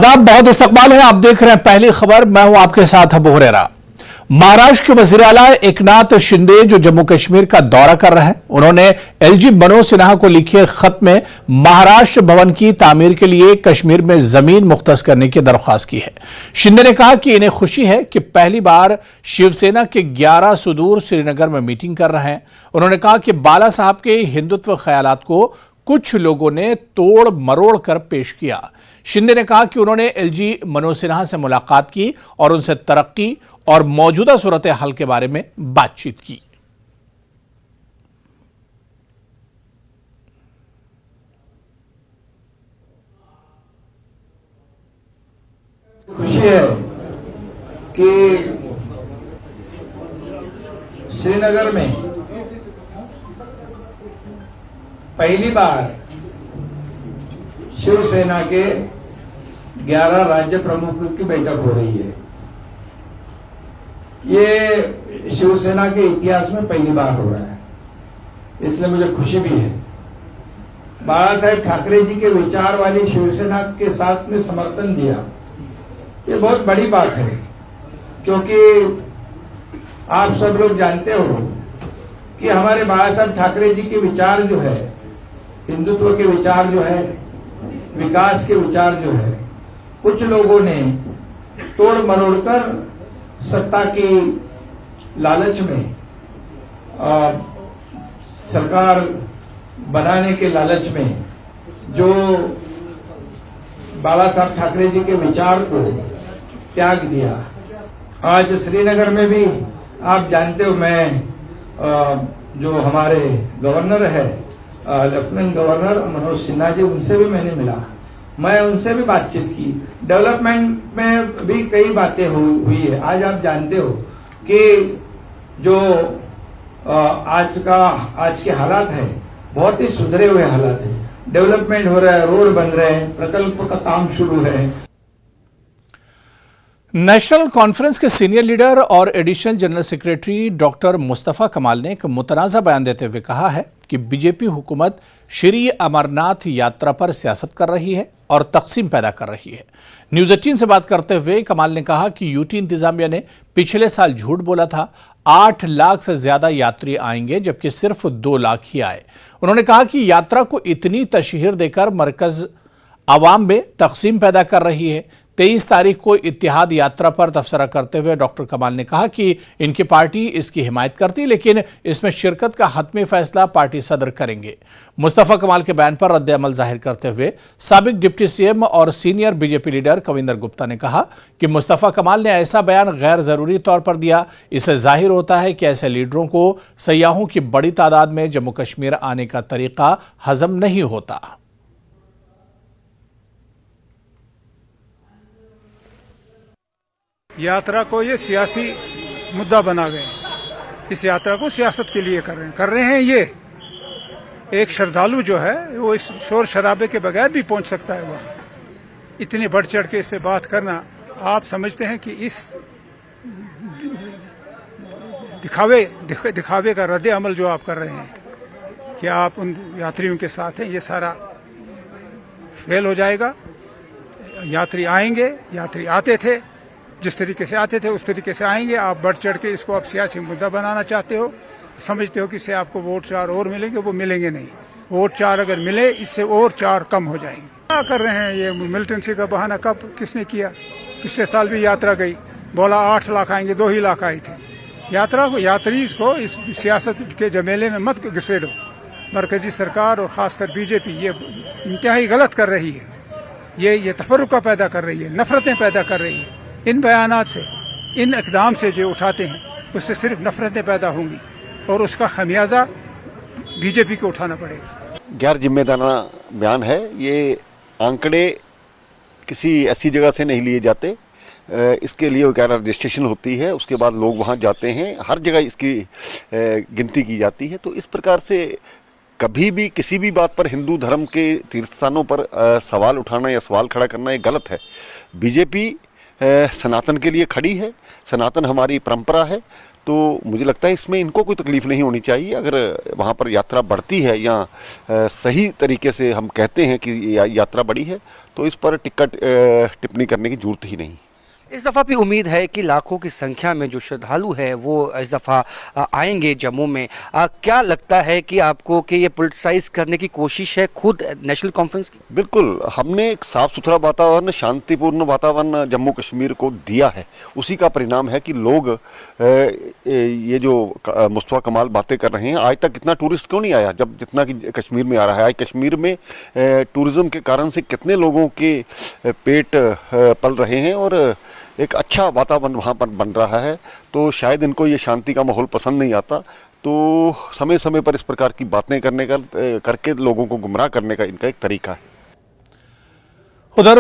आदाब, बहुत इस्तकबाल है। आप देख रहे हैं पहली खबर। मैं हूं आपके साथ अबू हुरैरा। महाराष्ट्र के वजीर आला एकनाथ शिंदे जो जम्मू कश्मीर का दौरा कर रहे हैं, उन्होंने एलजी मनोज सिन्हा को लिखे खत में महाराष्ट्र भवन की तामीर के लिए कश्मीर में जमीन मुख्तस करने की दरख्वास्त की है। शिंदे ने कहा कि इन्हें खुशी है कि पहली बार शिवसेना के 11 सुदूर श्रीनगर में मीटिंग कर रहे हैं। उन्होंने कहा कि बाला साहब के हिंदुत्व ख्यालात को कुछ लोगों ने तोड़ मरोड़ कर पेश किया। शिंदे ने कहा कि उन्होंने एलजी मनोज सिन्हा से मुलाकात की और उनसे तरक्की और मौजूदा सूरत हाल के बारे में बातचीत की। खुशी है कि श्रीनगर में पहली बार शिवसेना के 11 राज्य प्रमुखों की बैठक हो रही है। ये शिवसेना के इतिहास में पहली बार हो रहा है, इसलिए मुझे खुशी भी है। बाला साहेब ठाकरे जी के विचार वाली शिवसेना के साथ में समर्थन दिया, ये बहुत बड़ी बात है, क्योंकि आप सब लोग जानते हो कि हमारे बाला साहेब ठाकरे जी के विचार जो है, हिंदुत्व के विचार जो है, विकास के विचार जो है, कुछ लोगों ने तोड़ मरोड़ कर सत्ता की लालच में, सरकार बनाने के लालच में जो बाला साहब ठाकरे जी के विचार को त्याग दिया। आज श्रीनगर में भी आप जानते हो, मैं जो हमारे गवर्नर है, लेफ्टिनेंट गवर्नर मनोज सिन्हा जी, उनसे भी मैंने मिला, मैं उनसे भी बातचीत की। डेवलपमेंट में भी कई बातें हुई है। आज आप जानते हो कि जो आज के हालात है, बहुत ही सुधरे हुए हालात है। डेवलपमेंट हो रहा है, रोड बन रहे हैं, प्रकल्प का काम शुरू है। नेशनल कॉन्फ्रेंस के सीनियर लीडर और additional general secretary doctor Mustafa कमाल ने एक मुतनाज़ा बयान देते हुए कहा है कि बीजेपी हुकूमत श्री अमरनाथ यात्रा पर सियासत कर रही है और तकसीम पैदा कर रही है। न्यूज़ 18 से बात करते हुए कमाल ने कहा कि यूटी इंतजामिया ने पिछले साल झूठ बोला था, 8 लाख से ज्यादा यात्री आएंगे जबकि सिर्फ 2 लाख ही आए। उन्होंने कहा कि यात्रा को इतनी तशहीर देकर मरकज अवाम में तकसीम पैदा कर रही है। 23 तारीख को इत्तिहाद यात्रा पर तबसरा करते हुए डॉक्टर कमाल ने कहा कि इनकी पार्टी इसकी हिमायत करती, लेकिन इसमें शिरकत का हतमी फैसला पार्टी सदर करेंगे। मुस्तफा कमाल के बयान पर रद्द-ए-अमल जाहिर करते हुए साबिक डिप्टी सीएम और senior BJP leader Kavinder Gupta ने कहा कि मुस्तफा कमाल ने ऐसा बयान गैर जरूरी तौर पर दिया। इससे जाहिर होता है कि ऐसे लीडरों को सयाहों की बड़ी तादाद में जम्मू कश्मीर आने का तरीका हजम नहीं होता। यात्रा को ये सियासी मुद्दा बना गए। इस यात्रा को सियासत के लिए कर रहे हैं। ये एक श्रद्धालु जो है वो इस शोर शराबे के बगैर भी पहुंच सकता है वहां। इतनी बढ़ चढ़ के इस पे बात करना, आप समझते हैं कि इस दिखावे का रद्द अमल जो आप कर रहे हैं कि आप उन यात्रियों के साथ हैं, ये सारा फेल हो जाएगा। यात्री आएंगे, यात्री आते थे, जिस तरीके से आते थे उस तरीके से आएंगे। आप बढ़ चढ़ के इसको आप सियासी मुद्दा बनाना चाहते हो, समझते हो कि इससे आपको वोट 4 और मिलेंगे, वो मिलेंगे नहीं। वोट 4 अगर मिले, इससे और 4 कम हो जाएंगे। क्या कर रहे हैं ये मिलिटेंसी का बहाना? कब किसने किया? पिछले साल भी यात्रा गई, बोला 8 लाख आएंगे, 2 ही लाख आए थे। यात्री को इस सियासत के जमेले में मत घुसेड़ो। मरकजी सरकार और खासकर बीजेपी ये इंतहाई गलत कर रही है। ये तफर्रुका पैदा कर रही है, नफरतें पैदा कर रही है। इन बयानात से, इन इक़दाम से जो उठाते हैं, उससे सिर्फ नफरतें पैदा होंगी और उसका खमियाजा बीजेपी को उठाना पड़ेगा। गैर जिम्मेदाराना बयान है। ये आंकड़े किसी ऐसी जगह से नहीं लिए जाते। इसके लिए वगैरह रजिस्ट्रेशन होती है, उसके बाद लोग वहाँ जाते हैं, हर जगह इसकी गिनती की जाती है। तो इस प्रकार से कभी भी किसी भी बात पर हिंदू धर्म के तीर्थ स्थानों पर सवाल उठाना या सवाल खड़ा करना ये गलत है। बीजेपी सनातन के लिए खड़ी है, सनातन हमारी परंपरा है। तो मुझे लगता है इसमें इनको कोई तकलीफ नहीं होनी चाहिए। अगर वहाँ पर यात्रा बढ़ती है या सही तरीके से हम कहते हैं कि यात्रा बढ़ी है, तो इस पर टिप्पणी करने की जरूरत ही नहीं। इस दफ़ा भी उम्मीद है कि लाखों की संख्या में जो श्रद्धालु है वो इस दफ़ा आएंगे जम्मू में। क्या लगता है कि आपको कि ये पॉलिटिसाइज करने की कोशिश है खुद नेशनल कॉन्फ्रेंस की? बिल्कुल, हमने एक साफ सुथरा वातावरण, शांतिपूर्ण वातावरण जम्मू कश्मीर को दिया है। उसी का परिणाम है कि लोग ये जो मुस्तफा कमाल बातें कर रहे हैं, आज तक इतना टूरिस्ट क्यों नहीं आया जब जितना कि कश्मीर में आ रहा है। आज कश्मीर में टूरिज्म के कारण से कितने लोगों के पेट पल रहे हैं और एक अच्छा वातावरण वहाँ पर बन रहा है। तो शायद इनको ये शांति का माहौल पसंद नहीं आता, तो समय समय पर इस प्रकार की बातें करके लोगों को गुमराह करने का इनका एक तरीका है।